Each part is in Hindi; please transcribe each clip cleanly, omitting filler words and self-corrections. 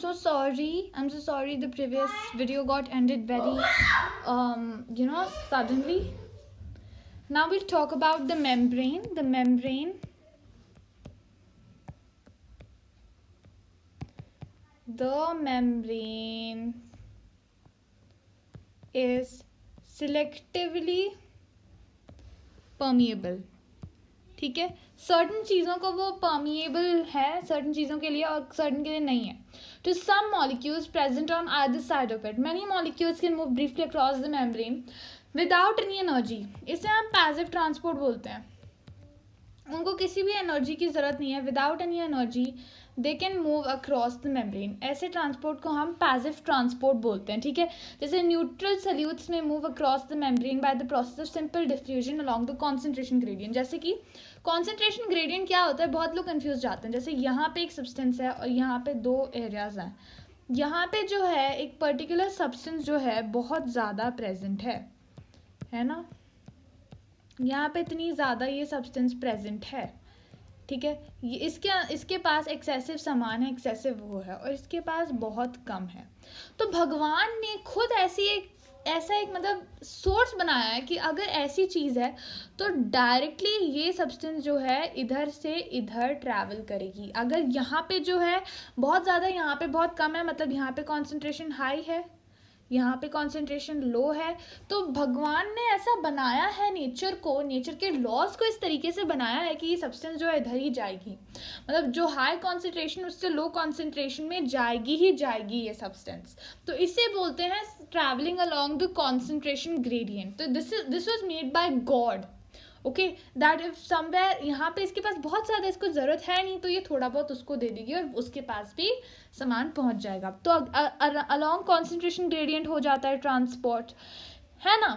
so sorry. I'm so sorry. The previous video got ended very, suddenly. Now we'll talk about the membrane. The membrane is selectively permeable. ठीक है, सर्टन चीज़ों को वो परमिएबल है सर्टन चीज़ों के लिए और सर्टन के लिए नहीं है. To some molecules present on either side of it, many molecules can move briefly across the membrane without any energy. इसे हम पैसिव ट्रांसपोर्ट बोलते हैं. उनको किसी भी एनर्जी की ज़रूरत नहीं है. Without any energy they can move across the membrane. ऐसे ट्रांसपोर्ट को हम पैसिव ट्रांसपोर्ट बोलते हैं. ठीक है, जैसे न्यूट्रल सॉल्यूट्स में move across the membrane by the process of simple diffusion along the concentration gradient. जैसे कि कॉन्सेंट्रेशन ग्रेडियंट क्या होता है, बहुत लोग कंफ्यूज जाते हैं. जैसे यहाँ पे एक सब्सटेंस है और यहाँ पे दो एरियाज हैं. यहाँ पे जो है एक पर्टिकुलर सब्सटेंस जो है बहुत ज़्यादा प्रेजेंट है ना. यहाँ पे इतनी ज़्यादा ये सब्सटेंस प्रेजेंट है. ठीक है, ये इसके पास एक्सेसिव सामान है, एक्सेसिव वो है, और इसके पास बहुत कम है. तो भगवान ने खुद ऐसा एक मतलब सोर्स बनाया है कि अगर ऐसी चीज़ है तो डायरेक्टली ये सब्सटेंस जो है इधर से इधर ट्रैवल करेगी. अगर यहाँ पे जो है बहुत ज़्यादा, यहाँ पे बहुत कम है, मतलब यहाँ पे कॉन्सेंट्रेशन हाई है, यहाँ पे कॉन्सेंट्रेशन लो है. तो भगवान ने ऐसा बनाया है नेचर के लॉज को इस तरीके से बनाया है कि ये सब्सटेंस जो है इधर ही जाएगी. मतलब जो हाई कॉन्सेंट्रेशन उससे लो कॉन्सेंट्रेशन में जाएगी ही जाएगी ये सब्सटेंस. तो इसे बोलते हैं travelling along the concentration gradient. तो this was made by God. Okay, that if somewhere यहाँ पे इसके पास बहुत ज़्यादा इसको ज़रूरत है नहीं, तो ये थोड़ा बहुत उसको दे देगी और उसके पास भी सामान पहुँच जाएगा. तो अलोंग कॉन्सेंट्रेशन ग्रेडियंट हो जाता है ट्रांसपोर्ट, है ना.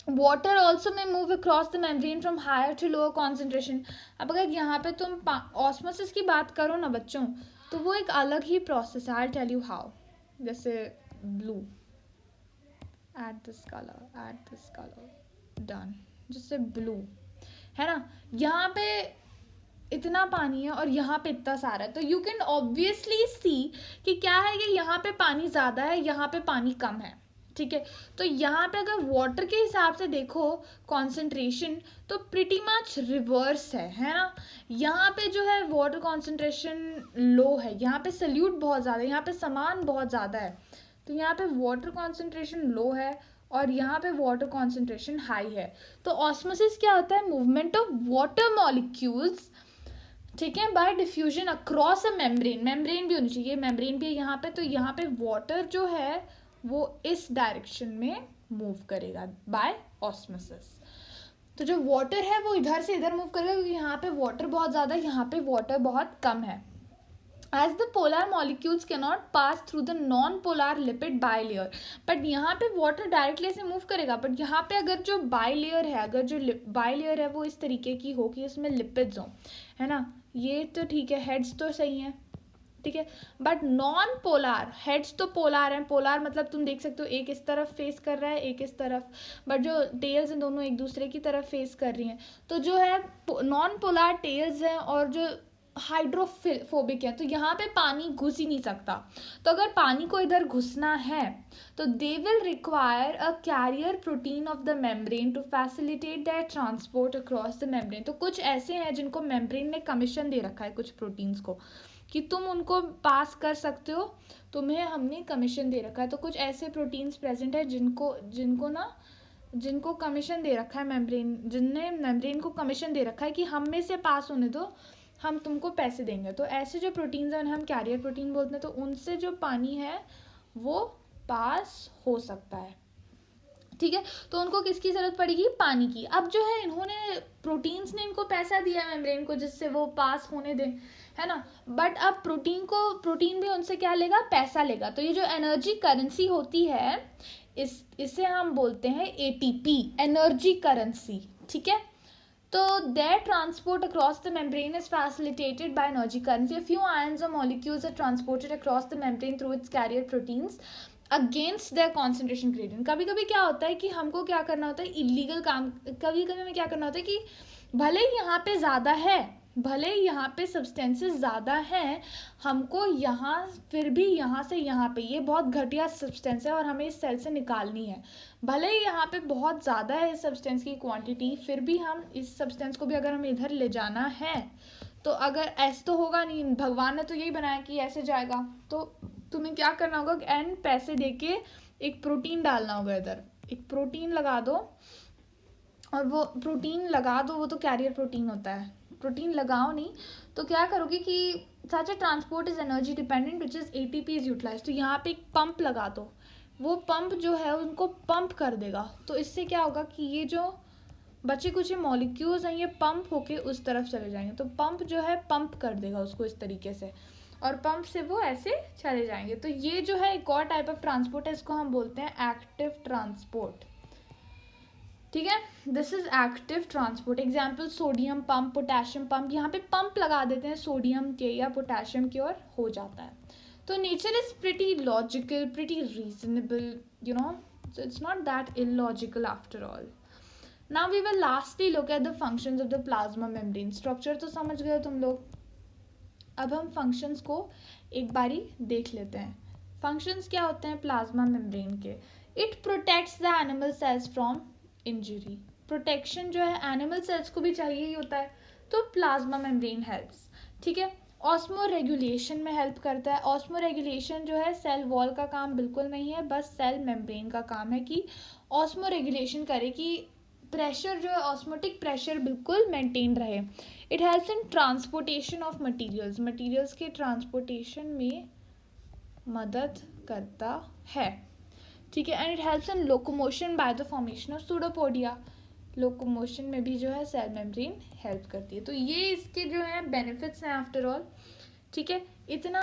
वाटर ऑल्सो में move across the membrane from higher to lower concentration. अब अगर यहाँ पे तुम ऑस्मोसिस की बात करो ना बच्चों, तो वो एक अलग ही प्रोसेस है. I tell you how. जैसे blue, at this colour done. जैसे ब्लू है ना, यहाँ पे इतना पानी है और यहाँ पे इतना सारा है. तो यू कैन ऑब्वियसली सी कि क्या है कि यहाँ पे पानी ज़्यादा है, यहाँ पे पानी कम है. ठीक है, तो यहाँ पे अगर वाटर के हिसाब से देखो कॉन्सेंट्रेशन, तो प्रिटी मच रिवर्स है ना. यहाँ पे जो है वाटर कॉन्सेंट्रेशन लो है, यहाँ पे सल्यूट बहुत ज़्यादा है, यहाँ पे सामान बहुत ज़्यादा है. तो यहाँ पे वाटर कॉन्सेंट्रेशन लो है और यहाँ पे वाटर कॉन्सेंट्रेशन हाई है. तो ऑस्मोसिस क्या होता है, मूवमेंट ऑफ वाटर मॉलिक्यूल्स, ठीक है, bye diffusion across a membrane. Membrane भी होनी चाहिए, मेम्ब्रेन भी है यहाँ पे. तो यहाँ पे वाटर जो है वो इस डायरेक्शन में मूव करेगा बाय ऑस्मोसिस. तो जो वाटर है वो इधर से इधर मूव करेगा क्योंकि यहाँ पे वाटर बहुत ज़्यादा है, यहाँ पे वाटर बहुत कम है. As the polar molecules cannot pass through the non-polar lipid bilayer, but यहाँ पे water directly ऐसे move करेगा. but यहाँ पे अगर जो bilayer है, अगर जो bilayer है वो इस तरीके की हो कि उसमें lipids हो, है ना. ये तो ठीक है, heads तो सही है, ठीक है. बट नॉन पोलार, हेड्स तो पोलार हैं. पोलार मतलब तुम देख सकते हो एक इस तरफ फेस कर रहा है, एक इस तरफ, बट जो टेल्स हैं दोनों एक दूसरे की तरफ फेस कर रही हैं. तो जो है नॉन पोलार टेल्स हैं और जो हाइड्रोफोबिक है, तो यहाँ पे पानी घुस ही नहीं सकता. तो अगर पानी को इधर घुसना है तो they will require a carrier protein of the membrane to facilitate that transport across the membrane. तो कुछ ऐसे हैं जिनको मेम्ब्रेन ने कमीशन दे रखा है, कुछ प्रोटीन्स को, कि तुम उनको पास कर सकते हो, तुम्हें हमने कमीशन दे रखा है. तो कुछ ऐसे प्रोटीन्स प्रेजेंट है जिनको कमीशन दे रखा है मेम्ब्रेन, जिनने मेम्ब्रेन को कमीशन दे रखा है कि हम में से पास होने दो, हम तुमको पैसे देंगे. तो ऐसे जो प्रोटीन्स हैं हम कैरियर प्रोटीन बोलते हैं. तो उनसे जो पानी है वो पास हो सकता है. ठीक है, तो उनको किसकी ज़रूरत पड़ेगी, पानी की. अब जो है इन्होंने प्रोटीन्स ने इनको पैसा दिया मेम्ब्रेन को जिससे वो पास होने दें, है ना. बट अब प्रोटीन भी उनसे क्या लेगा, पैसा लेगा. तो ये जो एनर्जी करेंसी होती है इसे हम बोलते हैं ATP, एनर्जी करेंसी. ठीक है, तो their transport across the membrane is facilitated by energy currency. A few ions or molecules are transported across the membrane through its carrier proteins against their concentration gradient. कभी कभी क्या होता है कि हमको क्या करना होता है, इलीगल काम, कभी कभी हमें क्या करना होता है कि भले ही यहाँ पे ज़्यादा है भले ही यहाँ पे सब्सटेंसेस ज़्यादा हैं, हमको यहाँ फिर भी यहाँ से यहाँ पे ये बहुत घटिया सब्सटेंस है और हमें इस सेल से निकालनी है। भले ही यहाँ पे बहुत ज़्यादा है इस सब्सटेंस की क्वांटिटी, फिर भी हम इस सब्सटेंस को भी अगर हमें इधर ले जाना है तो अगर ऐसे तो होगा नहीं, भगवान ने तो यही बनाया कि ऐसे जाएगा, तो तुम्हें क्या करना होगा, एंड पैसे दे के एक प्रोटीन डालना होगा इधर, एक प्रोटीन लगा दो, और वो प्रोटीन लगा दो, वो तो कैरियर प्रोटीन होता है, प्रोटीन लगाओ नहीं तो क्या करोगे कि such a transport is energy dependent which is ATP is utilize, तो यहाँ पे एक पंप लगा दो, वो पंप जो है उनको पंप कर देगा, तो इससे क्या होगा कि ये जो बचे कुछ मॉलिक्यूल्स हैं ये पंप होके उस तरफ चले जाएंगे, तो पंप जो है पंप कर देगा उसको इस तरीके से, और पंप से वो ऐसे चले जाएंगे। तो ये जो है एक और टाइप ऑफ ट्रांसपोर्ट है, इसको हम बोलते हैं एक्टिव ट्रांसपोर्ट। ठीक है, this is active transport. Example sodium pump, potassium pump, यहाँ पे पंप लगा देते हैं सोडियम के या पोटेशियम के और हो जाता है। तो nature is pretty logical, pretty reasonable, you know, so it's not that illogical after all. Now we will lastly look at the functions of the plasma membrane. Structure तो समझ गए तुम लोग, अब हम functions को एक बारी देख लेते हैं। Functions क्या होते हैं प्लाज्मा मेम्ब्रेन के? It protects the animal cells from injury. Protection जो है एनिमल सेल्स को भी चाहिए ही होता है, तो प्लाज्मा मेम्ब्रेन हेल्प्स। ठीक है, ऑस्मो रेगुलेशन में हेल्प करता है। ऑस्मो रेगुलेशन जो है सेल वॉल का काम बिल्कुल नहीं है, बस सेल मेम्ब्रेन का काम है कि ऑस्मो रेगुलेशन करे कि प्रेशर जो है ऑस्मोटिक प्रेशर बिल्कुल मेंटेन रहे। It helps in transportation of materials, materials के ट्रांसपोर्टेशन में मदद करता है। ठीक है, and it helps in locomotion by the formation of pseudopodia, locomotion में भी जो है सेल मेम्ब्रेन हेल्प करती है। तो ये इसके जो है बेनिफिट्स हैं आफ्टर ऑल। ठीक है, इतना